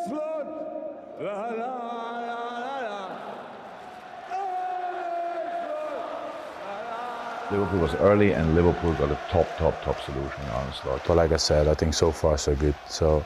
Slot. La, la, la, la, la. Liverpool was early and Liverpool got a top solution in Arne Slot. But like I said, I think so far so good. So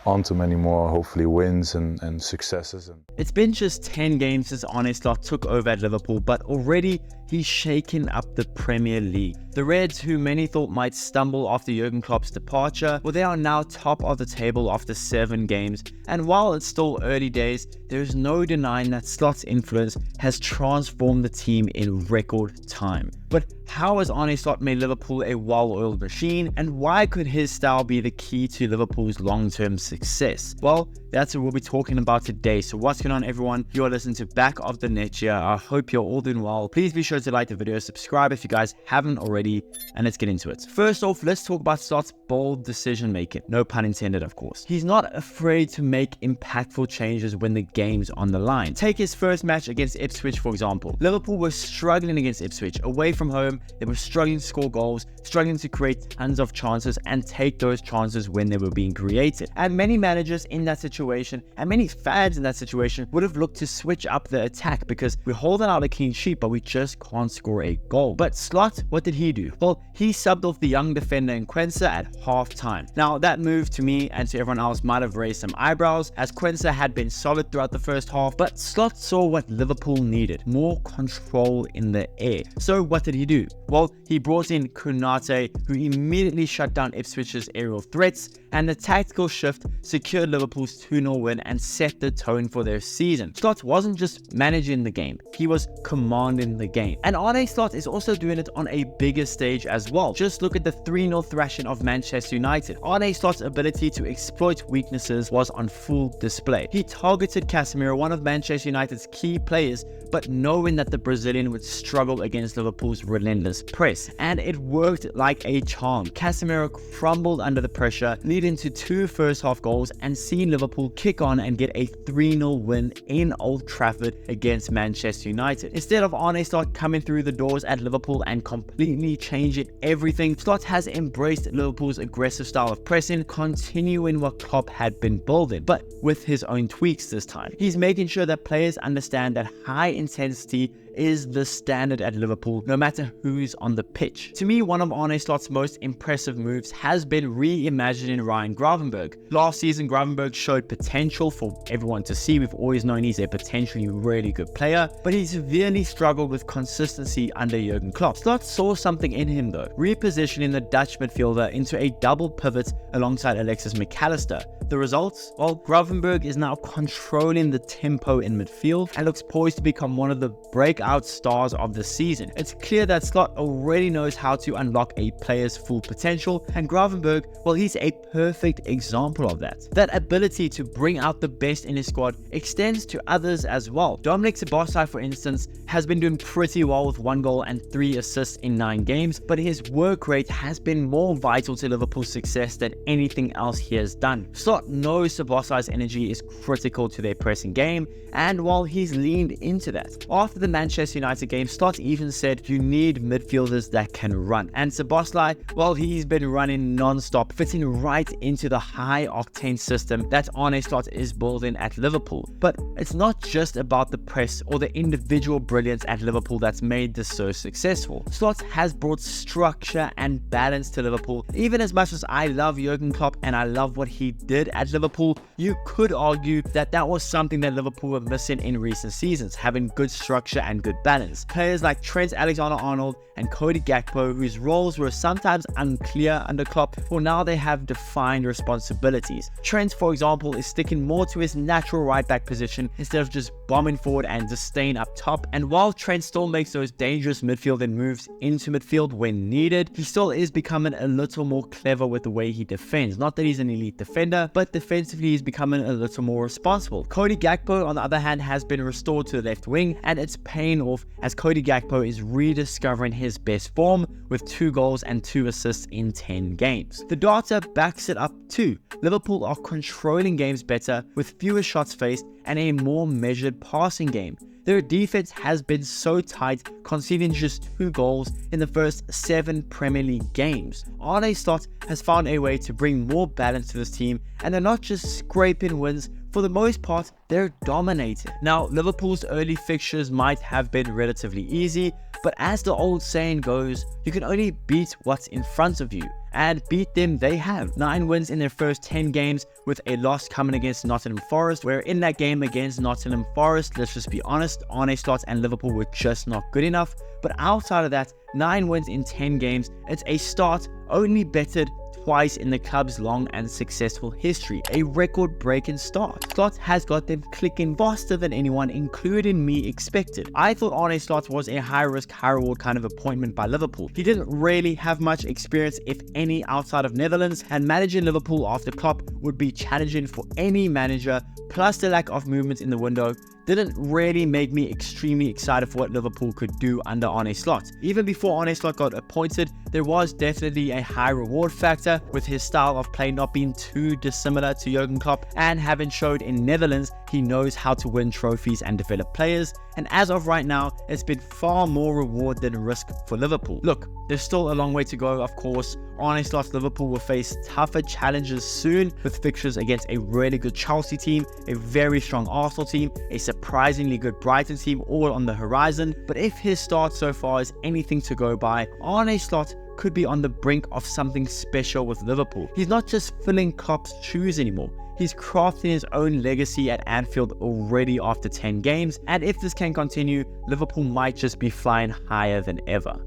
on to many more, hopefully wins and successes. It's been just 10 games since Arne Slot took over at Liverpool, but already he's shaken up the Premier League. The Reds, who many thought might stumble after Jurgen Klopp's departure, well, they are now top of the table after 7 games. And while it's still early days, there is no denying that Slot's influence has transformed the team in record time. But how has Arne Slot made Liverpool a well-oiled machine, and why could his style be the key to Liverpool's long-term success? Well, that's what we'll be talking about today. So what's going on, everyone? You're listening to Back of the Net here. I hope you're all doing well. Please be sure to like the video, subscribe if you guys haven't already, and let's get into it. First off, let's talk about Slot's bold decision making. No pun intended, of course. He's not afraid to make impactful changes when the game's on the line. Take his first match against Ipswich, for example. Liverpool were struggling against Ipswich. Away from home, they were struggling to score goals, struggling to create tons of chances and take those chances when they were being created. And many managers in that situation, and many fans in that situation, would have looked to switch up the attack because we're holding out a clean sheet, but we just can't score a goal. But Slot, what did he do? Well, he subbed off the young defender Quensa at half-time. Now, that move to me and to everyone else might have raised some eyebrows, as Quensa had been solid throughout the first half, but Slot saw what Liverpool needed: more control in the air. So what did he do? Well, he brought in Konate, who immediately shut down Ipswich's aerial threats, and the tactical shift secured Liverpool's 2-0 win and set the tone for their season. Slot wasn't just managing the game, he was commanding the game. And Arne Slot is also doing it on a bigger stage as well. Just look at the 3-0 thrashing of Manchester United. Arne Slot's ability to exploit weaknesses was on full display. He targeted Casemiro, one of Manchester United's key players, but knowing that the Brazilian would struggle against Liverpool's relentless press. And it worked like a charm. Casemiro crumbled under the pressure, leading to 2 first-half goals and seeing Liverpool kick on and get a 3-0 win in Old Trafford against Manchester United. Instead of Arne Slot coming through the doors at Liverpool and completely changing everything, Slot has embraced Liverpool's aggressive style of pressing, continuing what Klopp had been building, but with his own tweaks this time. He's making sure that players understand that high intensity is the standard at Liverpool, no matter who's on the pitch. To me, one of Arne Slot's most impressive moves has been reimagining Ryan Gravenberch. Last season, Gravenberch showed potential for everyone to see. We've always known he's a potentially really good player, but he severely struggled with consistency under Jurgen Klopp. Slot saw something in him though, repositioning the Dutch midfielder into a double pivot alongside Alexis McAllister. The results? Well, Gravenberch is now controlling the tempo in midfield and looks poised to become one of the breakout stars of the season. It's clear that Slot already knows how to unlock a player's full potential, and Gravenberch, well, he's a perfect example of that. That ability to bring out the best in his squad extends to others as well. Dominic Szoboszlai, for instance, has been doing pretty well with 1 goal and 3 assists in 9 games, but his work rate has been more vital to Liverpool's success than anything else he has done. Slot knows Szoboszlai's energy is critical to their pressing game, and while he's leaned into that. After the Manchester United game, Slot even said you need midfielders that can run. And Szoboszlai, well, he's been running non-stop, fitting right into the high-octane system that Arne Slot is building at Liverpool. But it's not just about the press or the individual brilliance at Liverpool that's made this so successful. Slot has brought structure and balance to Liverpool. Even as much as I love Jurgen Klopp and I love what he did at Liverpool, you could argue that that was something that Liverpool were missing in recent seasons, having good structure and good balance. Players like Trent Alexander-Arnold and Cody Gakpo, whose roles were sometimes unclear under Klopp, well, now they have defined responsibilities. Trent, for example, is sticking more to his natural right-back position instead of just bombing forward and just staying up top. And while Trent still makes those dangerous midfielding moves into midfield when needed, he still is becoming a little more clever with the way he defends. Not that he's an elite defender, but defensively he's becoming a little more responsible. Cody Gakpo, on the other hand, has been restored to the left wing, and it's paying off as Cody Gakpo is rediscovering his best form with 2 goals and 2 assists in 10 games. The data backs it up too. Liverpool are controlling games better with fewer shots faced and a more measured passing game. their defense has been so tight, conceding just 2 goals in the first 7 Premier League games. Arne Slot has found a way to bring more balance to this team, and they're not just scraping wins. For the most part, they're dominating. Now, Liverpool's early fixtures might have been relatively easy, but as the old saying goes, you can only beat what's in front of you. And beat them they have. 9 wins in their first 10 games, with a loss coming against Nottingham Forest, where in that game against Nottingham Forest, let's just be honest, Arne Slot and Liverpool were just not good enough. But outside of that, 9 wins in 10 games, it's a start only bettered twice in the club's long and successful history, a record-breaking start. Slot has got them clicking faster than anyone, including me, expected. I thought Arne Slot was a high-risk, high-reward kind of appointment by Liverpool. He didn't really have much experience, if any, outside of Netherlands, and managing Liverpool after Klopp would be challenging for any manager, plus the lack of movement in the window didn't really make me extremely excited for what Liverpool could do under Arne Slot. Even before Arne Slot got appointed, there was definitely a high reward factor, with his style of play not being too dissimilar to Jurgen Klopp, and having showed in Netherlands he knows how to win trophies and develop players. And as of right now, it's been far more reward than risk for Liverpool. Look, there's still a long way to go, of course. Arne Slot's Liverpool will face tougher challenges soon, with fixtures against a really good Chelsea team, a very strong Arsenal team, a surprisingly good Brighton team, all on the horizon. But if his start so far is anything to go by, Arne Slot could be on the brink of something special with Liverpool. He's not just filling Klopp's shoes anymore. He's crafting his own legacy at Anfield already after 10 games, and if this can continue, Liverpool might just be flying higher than ever.